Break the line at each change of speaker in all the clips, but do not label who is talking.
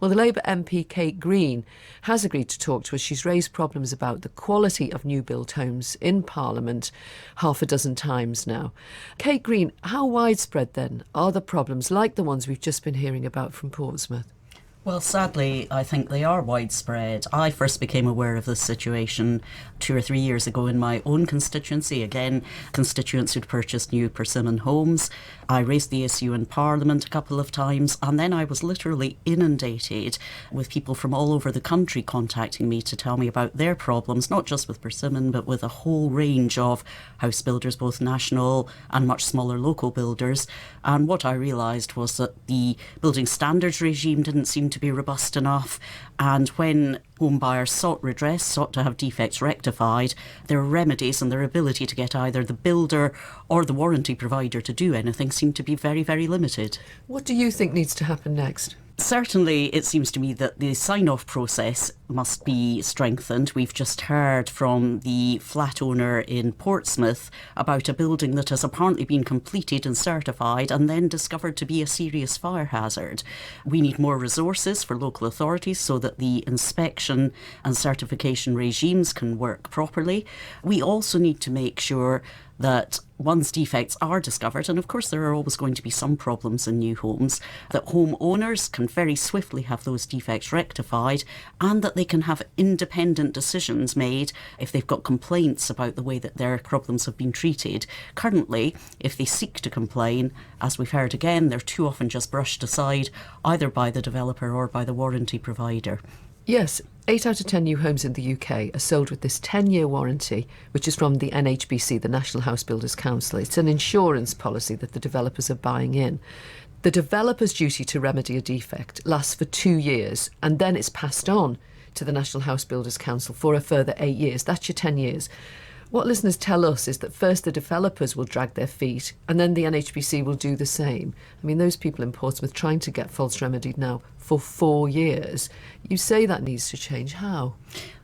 Well, the Labour MP Kate Green has agreed to talk to us. She's raised problems about the quality of new built homes in Parliament half a dozen times now. Kate Green, how widespread then are the problems like the ones we've just been hearing about from Portsmouth?
Well, sadly, I think they are widespread. I first became aware of this situation 2 or 3 years ago in my own constituency. Again, constituents who'd purchased new Persimmon homes. I raised the issue in Parliament a couple of times, and then I was literally inundated with people from all over the country contacting me to tell me about their problems, not just with Persimmon, but with a whole range of house builders, both national and much smaller local builders. And what I realised was that the building standards regime didn't seem to be robust enough, and when home buyers sought redress, sought to have defects rectified, their remedies and their ability to get either the builder or the warranty provider to do anything seemed to be very, very limited.
What do you think needs to happen next?
Certainly, it seems to me that the sign-off process must be strengthened. We've just heard from the flat owner in Portsmouth about a building that has apparently been completed and certified and then discovered to be a serious fire hazard. We need more resources for local authorities so that the inspection and certification regimes can work properly. We also need to make sure that once defects are discovered, and of course there are always going to be some problems in new homes, that homeowners can very swiftly have those defects rectified and that they can have independent decisions made if they've got complaints about the way that their problems have been treated. Currently, if they seek to complain, as we've heard again, they're too often just brushed aside either by the developer or by the warranty provider.
Yes, 8 out of 10 new homes in the UK are sold with this 10-year warranty, which is from the NHBC, the National House Builders Council. It's an insurance policy that the developers are buying in. The developer's duty to remedy a defect lasts for 2 years, and then it's passed on to the National House Builders Council for a further 8 years. That's your 10 years. What listeners tell us is that first the developers will drag their feet and then the NHBC will do the same. I mean, those people in Portsmouth trying to get faults remedied now for 4 years. You say that needs to change. How?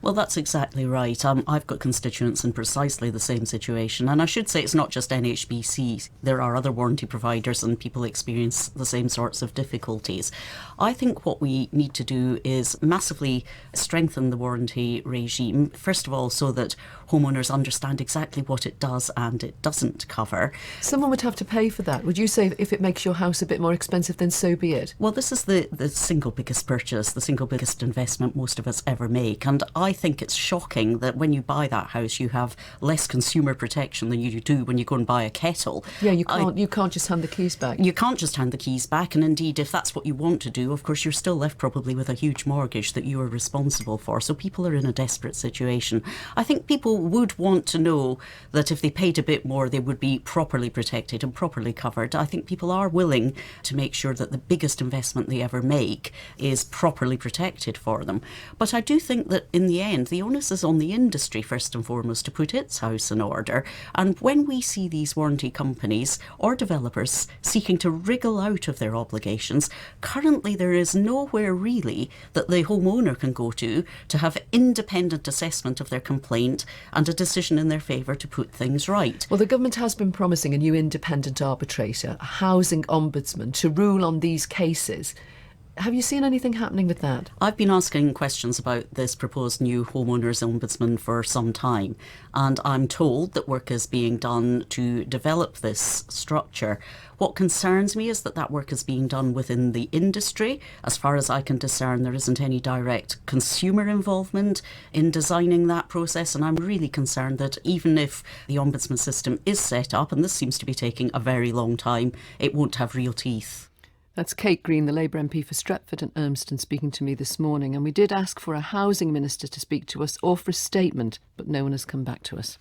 Well, that's exactly right. I've got constituents in precisely the same situation. And I should say it's not just NHBC. There are other warranty providers and people experience the same sorts of difficulties. I think what we need to do is massively strengthen the warranty regime, first of all, so that homeowners understand exactly what it does and it doesn't cover.
Someone would have to pay for that. Would you say if it makes your house a bit more expensive, then so be it?
Well, this is the single biggest purchase, the single biggest investment most of us ever make. And I think it's shocking that when you buy that house, you have less consumer protection than you do when you go and buy a kettle.
Yeah, you can't just hand the keys back.
You can't just hand the keys back. And indeed, if that's what you want to do, of course, you're still left probably with a huge mortgage that you are responsible for. So people are in a desperate situation. I think people would want to know that if they paid a bit more, they would be properly protected and properly covered. I think people are willing to make sure that the biggest investment they ever make is properly protected for them. But I do think that in the end, the onus is on the industry first and foremost to put its house in order. And when we see these warranty companies or developers seeking to wriggle out of their obligations, currently there is nowhere really that the homeowner can go to have independent assessment of their complaint and a decision in their favour to put things right.
Well, the government has been promising a new independent arbitrator, a housing ombudsman, to rule on these cases. Have you seen anything happening with that?
I've been asking questions about this proposed new homeowners ombudsman for some time, and I'm told that work is being done to develop this structure. What concerns me is that work is being done within the industry. As far as I can discern, there isn't any direct consumer involvement in designing that process, and I'm really concerned that even if the ombudsman system is set up, and this seems to be taking a very long time, it won't have real teeth.
That's Kate Green, the Labour MP for Stretford and Urmston, speaking to me this morning. And we did ask for a housing minister to speak to us or for a statement, but no one has come back to us.